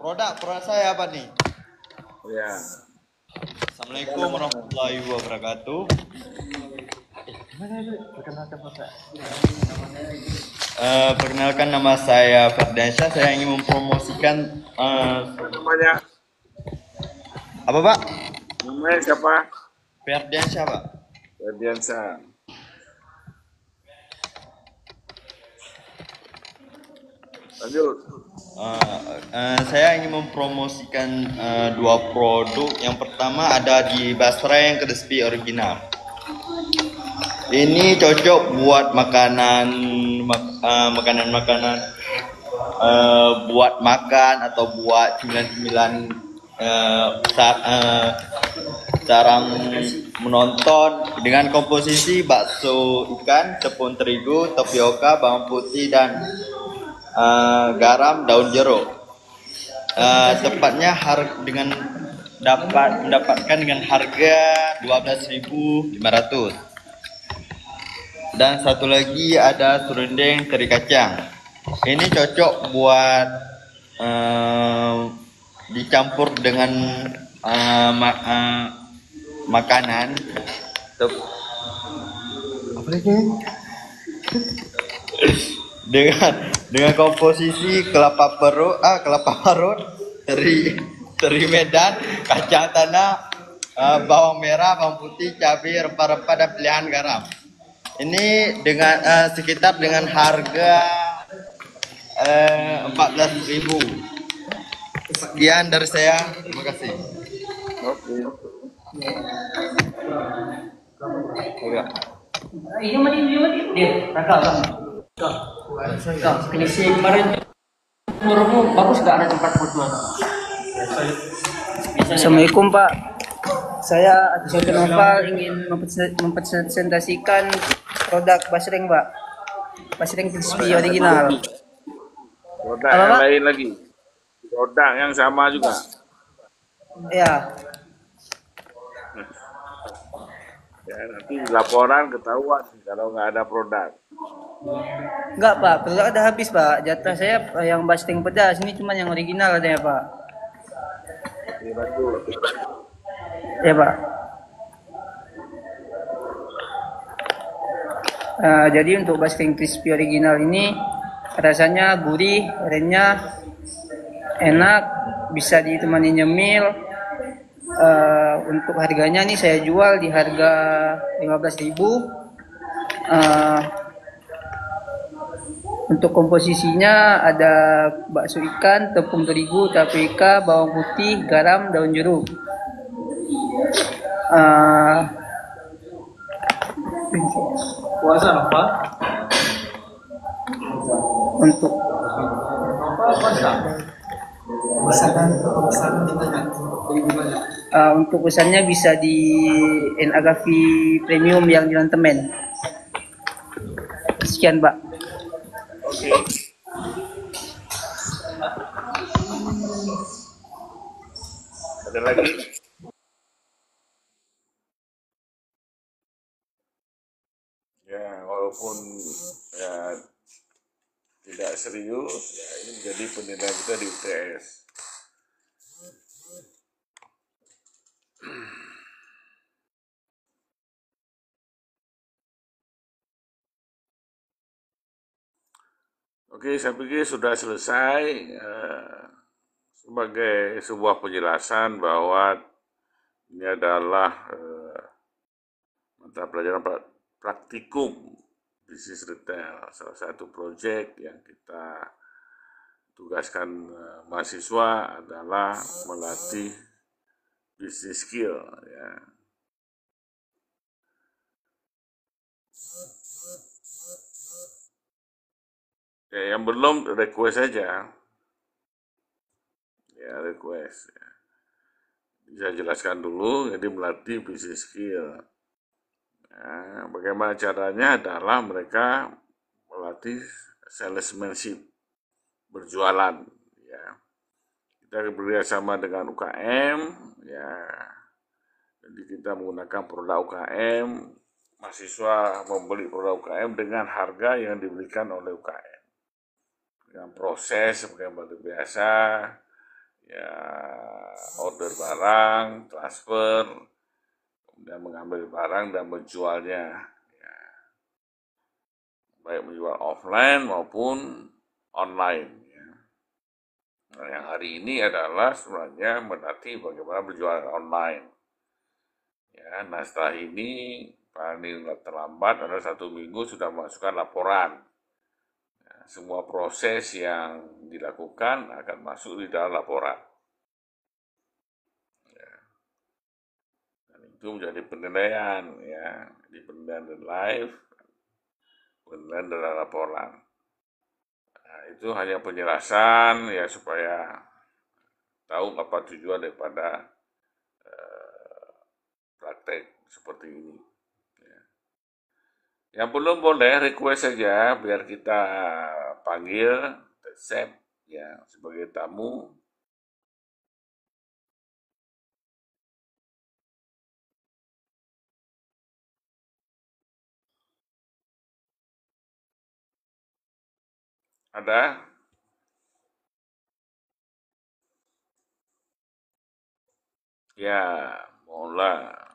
Produk saya apa nih? Ya. Assalamualaikum warahmatullahi wabarakatuh. Perkenalkan, nama saya Ferdiansyah. Saya ingin mempromosikan Namanya? apa Pak? Namanya siapa? Ferdiansyah Pak. Ferdiansyah. Lanjut. Saya ingin mempromosikan dua produk. Yang pertama ada di Basreng Crispy Original. Ini cocok buat makanan buat makan atau buat cemilan-cemilan sarang menonton, dengan komposisi bakso ikan, tepung terigu, tapioka, bawang putih dan garam, daun jeruk. Tepatnya mendapatkan dengan harga 12.500. Dan satu lagi ada serundeng teri kacang. Ini cocok buat dicampur dengan makanan. Dengan komposisi kelapa parut, teri Medan, kacang tanah, bawang merah, bawang putih, cabai, rempah-rempah dan pilihan garam. Ini dengan sekitar dengan harga 14.000. Sekian dari saya. Terima kasih. Oke. Kondisi kemarin menurutmu bagus gak ada tempat foto? Assalamualaikum Pak, saya Adisya Noval ingin mempresentasikan produk Basreng Pak, Basreng Crispy Original. Produk Apa, yang Pak? lain lagi. Produk yang sama juga. Ya, Ya, nanti laporan ketahuan kalau nggak ada produk. enggak Pak, produk ada habis Pak. Jatah saya yang Basreng pedas, ini cuma yang original ada ya Pak. Oke, bagus. Ya Pak. Jadi untuk Basreng Crispy Original ini rasanya gurih, renyah, enak, bisa ditemani nyemil. Untuk harganya nih saya jual di harga 15.000. Untuk komposisinya ada bakso ikan, tepung terigu, tapioka, bawang putih, garam, daun jeruk. Puasa apa? Untuk untuk pesannya bisa di Agavi Premium yang di Lantemen. Sekian Pak. Oke. Ada lagi? Ya, walaupun ya tidak serius, ya ini menjadi penilaian kita di UTS. Oke, saya pikir sudah selesai sebagai sebuah penjelasan bahwa ini adalah mata pelajaran praktikum bisnis retail, salah satu proyek yang kita tugaskan mahasiswa adalah melatih bisnis skill ya. Yang belum request saja, ya request. Ya. Bisa jelaskan dulu, jadi melatih bisnis skill. Nah, bagaimana caranya adalah mereka melatih salesmanship, berjualan. Ya. Kita bekerjasama dengan UKM, ya. Jadi kita menggunakan produk UKM, mahasiswa membeli produk UKM dengan harga yang diberikan oleh UKM. Dengan proses seperti biasa, ya order barang, transfer, kemudian mengambil barang dan menjualnya, ya, baik menjual offline maupun online. Ya. Nah, yang hari ini adalah sebenarnya menanti bagaimana berjualan online. Ya, nah setelah ini paling terlambat adalah 1 minggu sudah masukkan laporan. Semua proses yang dilakukan akan masuk di dalam laporan. Ya. Dan itu menjadi penilaian, ya, di penilaian live, penilaian dalam laporan. Nah, itu hanya penjelasan ya supaya tahu apa tujuan daripada praktek seperti ini. Yang belum boleh request saja biar kita panggil accept ya sebagai tamu. Ada? Ya, mohonlah.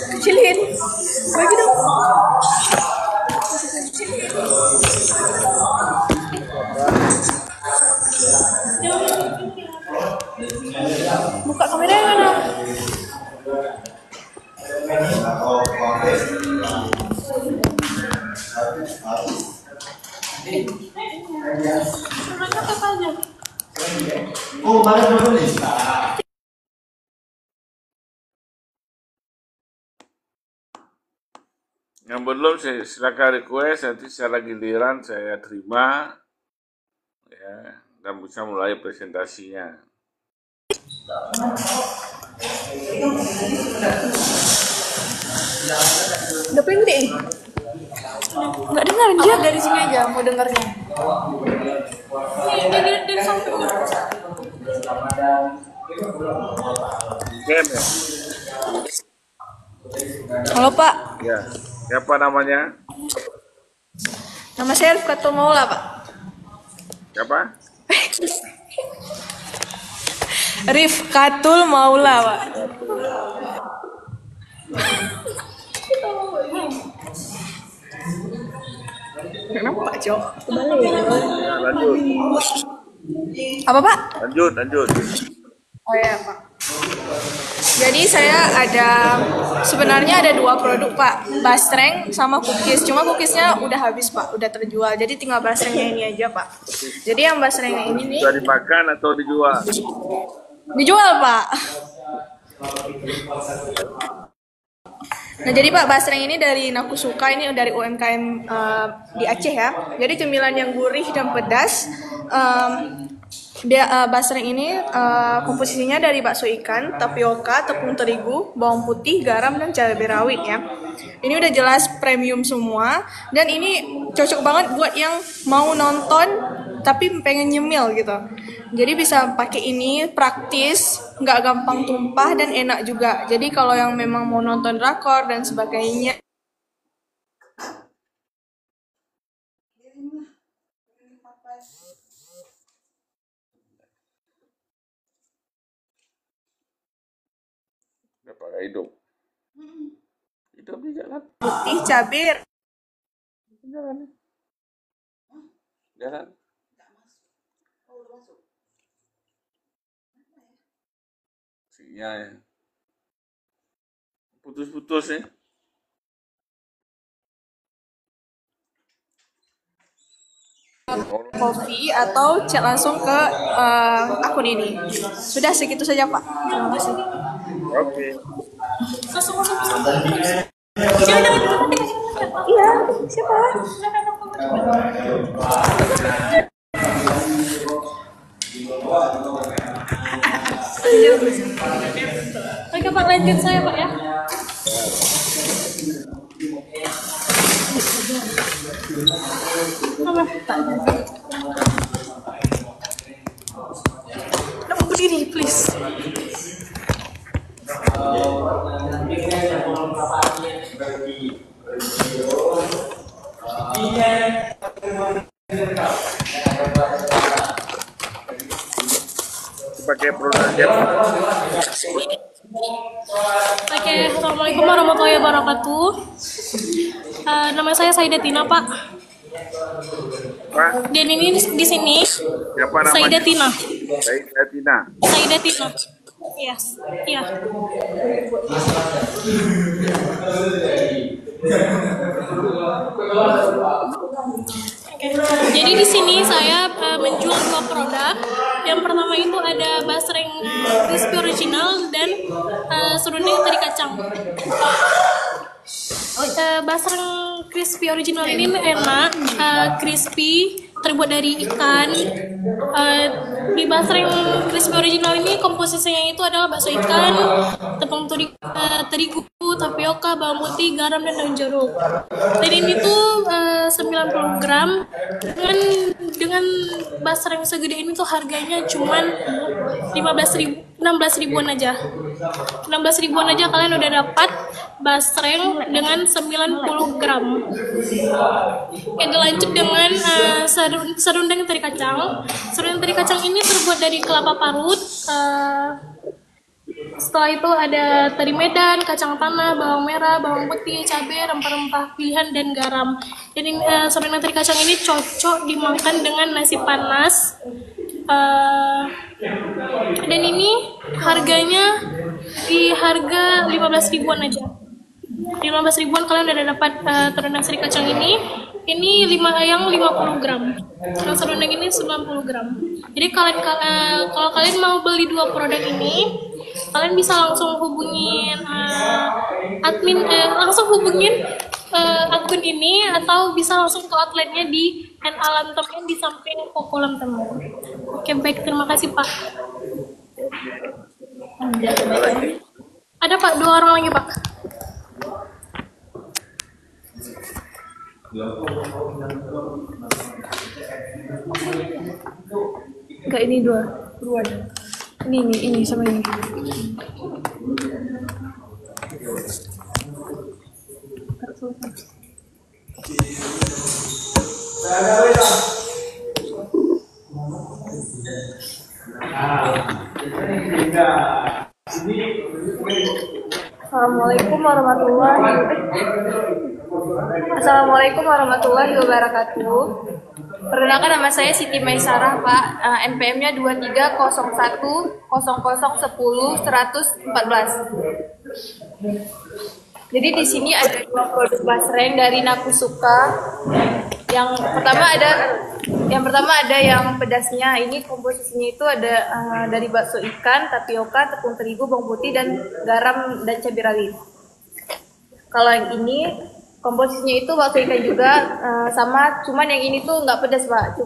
Kecilin. Bagi dong. Buka kameranya mana? Oh, mana dulu nih? Yang belum silakan request, nanti secara giliran saya terima ya dan bisa mulai presentasinya. Udah paling gede nih. Nggak dengar dia dari sini aja mau dengarnya. Dari samping. Game ya? Halo Pak. Ya, siapa namanya? Nama saya Rifkatul Maula Pak. Siapa? Rifkatul Maula Pak. Kenapa Pak Jo? Ya, lanjut. Apa Pak? Lanjut. Oh ya Pak. Jadi saya sebenarnya ada 2 produk Pak, basreng sama cookies. Cuma cookiesnya udah habis Pak, udah terjual. Jadi tinggal basrengnya ini aja Pak. Jadi yang basrengnya ini nih. Sudah dimakan atau dijual? Dijual Pak. Nah jadi Pak, basreng ini dari Nakusuka, ini dari UMKM di Aceh ya. Jadi cemilan yang gurih dan pedas. Basreng ini komposisinya dari bakso ikan, tapioka, tepung terigu, bawang putih, garam, dan cabai rawit ya. Ini udah jelas premium semua, dan ini cocok banget buat yang mau nonton tapi pengen nyemil gitu. Jadi bisa pakai ini, praktis, nggak gampang tumpah, dan enak juga. Jadi kalau yang memang mau nonton drakor dan sebagainya, pakai hidup di jalan putih, cabai, jalan sinyal ya putus-putus ya. kopi atau chat langsung ke akun ini. Sudah segitu saja Pak. Terima kasih. Oke. Iya, siapa? Oke Pak, lanjut saya Pak ya. Apa? Berdiri, please. Pakai produk siapa? Oke, assalamualaikum warahmatullahi wabarakatuh. Nama saya Saida Tina, Pak. Pak? Dan ini di sini Siapa namanya? Saida Tina. Saida Tina. Saida Tina. Iya, iya. Oke. Jadi di sini saya menjual dua produk. Yang pertama itu ada basreng crispy original dan serundeng teri kacang. Basreng crispy original ini enak, crispy, terbuat dari ikan. Di basreng crispy original ini komposisinya itu adalah bakso ikan, tepung terigu, tapioka, bawang putih, garam, dan daun jeruk. Dan ini tuh 90 gram dengan basreng segede ini tuh harganya cuman 16 ribuan aja. 16 ribuan aja kalian udah dapat basreng dengan 90 gram. Oke, lanjut dengan serundeng teri kacang. Serundeng teri kacang ini terbuat dari kelapa parut. Setelah itu ada teri Medan, kacang tanah, bawang merah, bawang putih, cabai, rempah-rempah pilihan, dan garam. Jadi serundeng teri kacang ini cocok dimakan dengan nasi panas. Dan ini harganya di harga 15 ribuan aja. 15 ribuan kalian udah dapat serundeng teri kacang ini. Ini yang 50 gram. Yang serundeng ini 90 gram. Jadi kalau kalian mau beli dua produk ini, kalian bisa langsung hubungin akun ini, atau bisa langsung ke outletnya di Alam Temen di samping Kolam Temen. Oke, baik, terima kasih Pak. Ada Pak, 2 orang lagi Pak. Enggak, ini dua. Ini sama ini. Assalamualaikum warahmatullahi wabarakatuh. Perkenalkan, nama saya Siti Maisarah, Pak. NPM-nya 23010010-114. Jadi di sini ada dua produk basreng dari Nakusuka. Yang pertama ada yang pedasnya. Ini komposisinya itu ada dari bakso ikan, tapioka, tepung terigu, bawang putih, dan garam dan cabai rawit. Kalau yang ini komposisinya itu bakso ikan juga, sama, cuman yang ini tuh nggak pedas Pak.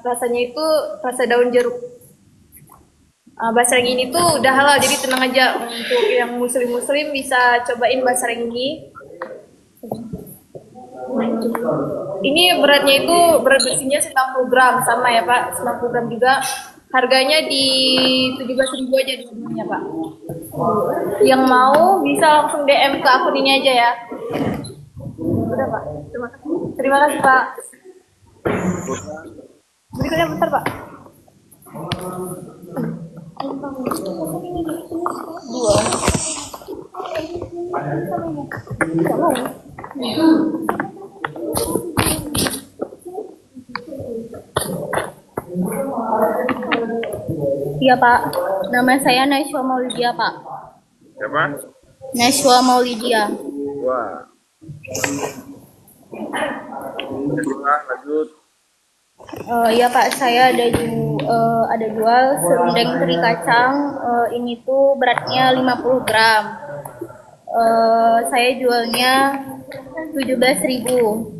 Rasanya itu rasa daun jeruk. Basreng ini tuh udah halal, jadi tenang aja. Untuk yang muslim bisa cobain basreng ini. Ini beratnya itu, berat bersihnya 90 gram, sama ya Pak, 90 gram juga. Harganya di 17.000 aja di semuanya Pak. Yang mau bisa langsung DM ke akun ini aja ya. Udah Pak, terima kasih Pak. Berikutnya bentar Pak. Iya Pak, nama saya Naiswa Maulidia Pak. Siapa? Naiswa Maulidia. Wah. Lanjut. Iya Pak, saya ada jual serundeng teri kacang. Ini tuh beratnya 50 gram. Saya jualnya 17.000.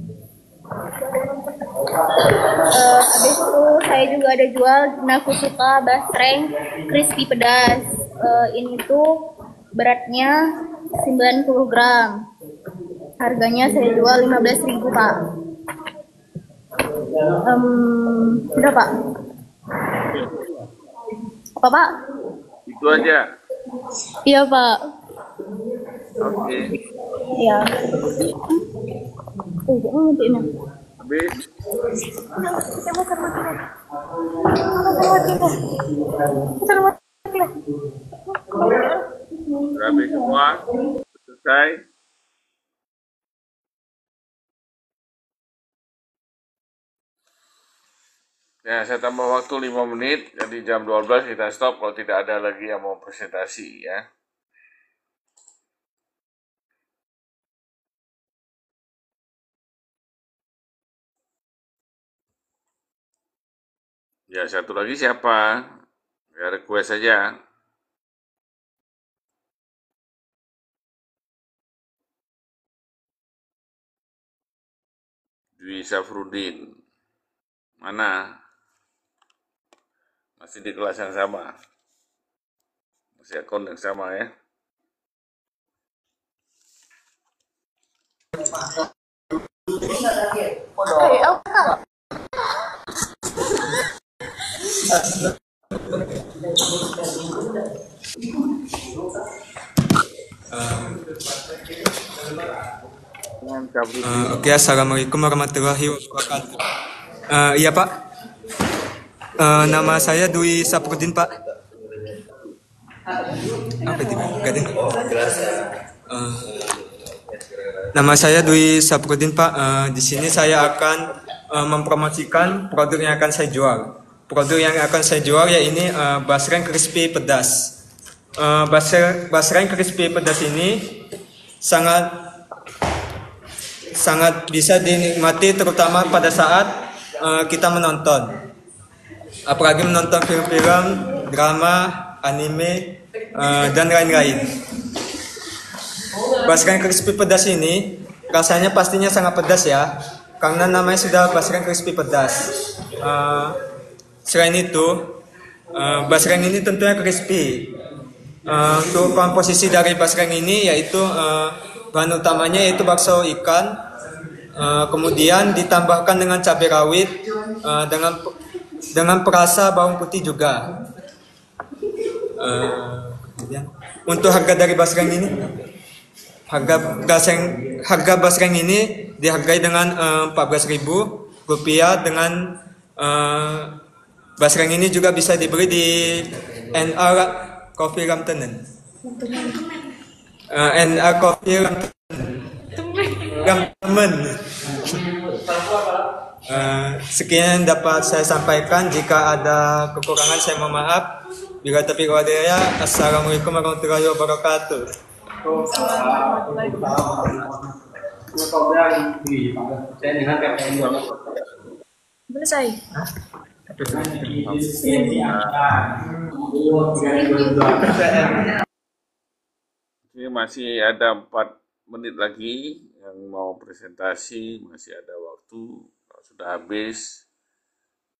Habis itu saya juga ada jual Nakusuka basreng crispy pedas. Ini tuh beratnya 90 gram. Harganya saya jual 15.000 Pak. Udah Pak. Apa Pak? Itu aja. Iya Pak. Oke. Iya. Habis habis. Sudah habis semua, selesai. Ya, saya tambah waktu 5 menit, jadi jam 12 kita stop kalau tidak ada lagi yang mau presentasi ya. Ya, satu lagi siapa? Ya, request saja. Dwi Safrudin. Mana? Masih di kelas yang sama. Masih akun yang sama ya. Oke, assalamualaikum warahmatullahi wabarakatuh. Iya Pak, nama saya Dwi Saprudin Pak. Apa itu? Nama saya Dwi Saprudin Pak. Di sini saya akan mempromosikan produk yang akan saya jual. Produk yang akan saya jual ya ini basreng crispy pedas. Basreng crispy pedas ini sangat bisa dinikmati terutama pada saat kita menonton, apalagi menonton film-film, drama, anime, dan lain-lain. Basreng crispy pedas ini rasanya pastinya sangat pedas ya, karena namanya sudah basreng crispy pedas. Selain itu, basreng ini tentunya crispy. Untuk komposisi dari basreng ini yaitu bahan utamanya yaitu bakso ikan, kemudian ditambahkan dengan cabai rawit, dengan perasa bawang putih juga. Kemudian untuk harga dari basreng ini, harga basreng ini dihargai dengan Rp14.000 dengan basreng ini juga bisa dibeli di NR Coffee Ramtenen. NR Coffee Ramtenen. Sekian dapat saya sampaikan. Jika ada kekurangan saya mohon maaf. Bila taufiq wal hidayah. Assalamualaikum warahmatullahi wabarakatuh. Selesai. Ini masih ada 4 menit lagi yang mau presentasi, masih ada waktu. Kalau sudah habis,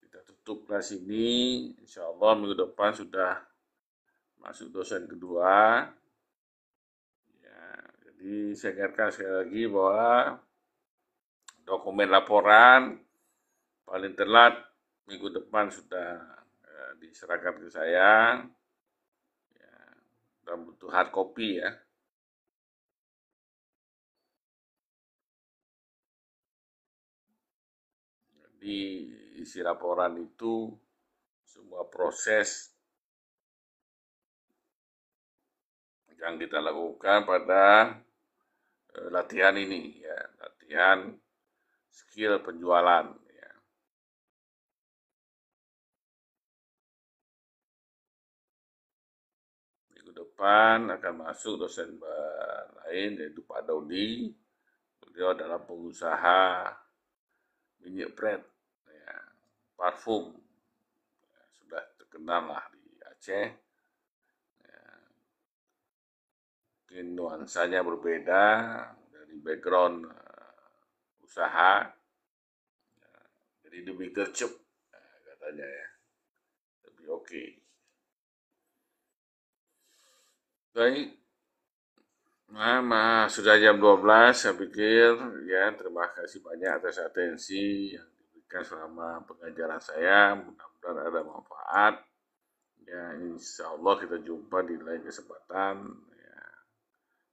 kita tutup kelas ini. Insya Allah minggu depan sudah masuk dosen kedua. Ya, jadi saya ingatkan sekali lagi bahwa dokumen laporan paling telat minggu depan sudah diserahkan ke saya. Ya, dan butuh hard copy ya. Di isi laporan itu semua proses yang kita lakukan pada latihan ini ya, latihan skill penjualan ya. Minggu depan akan masuk dosen lain yaitu Pak Dodi. Beliau adalah pengusaha minyak bread ya, parfum ya, sudah terkenal lah di Aceh ya. Mungkin nuansanya berbeda dari background usaha ya, jadi lebih gercep katanya ya, lebih oke. Baik, sudah jam 12, saya pikir ya, terima kasih banyak atas atensi yang diberikan selama pengajaran saya. Mudah-mudahan ada manfaat. Ya, insya Allah kita jumpa di lain kesempatan. Ya,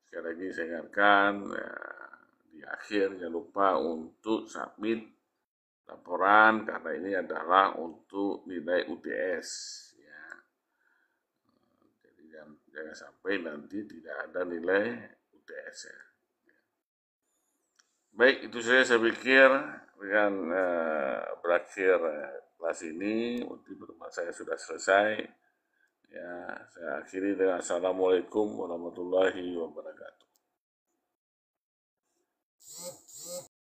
sekali lagi saya ingatkan ya, di akhir jangan lupa untuk submit laporan karena ini adalah untuk nilai UTS ya. Jadi jangan sampai nanti tidak ada nilai UTS ya. Baik, itu saya pikir dengan berakhir kelas ini, waktu pertemuan saya sudah selesai. Ya, saya akhiri dengan Assalamualaikum warahmatullahi wabarakatuh.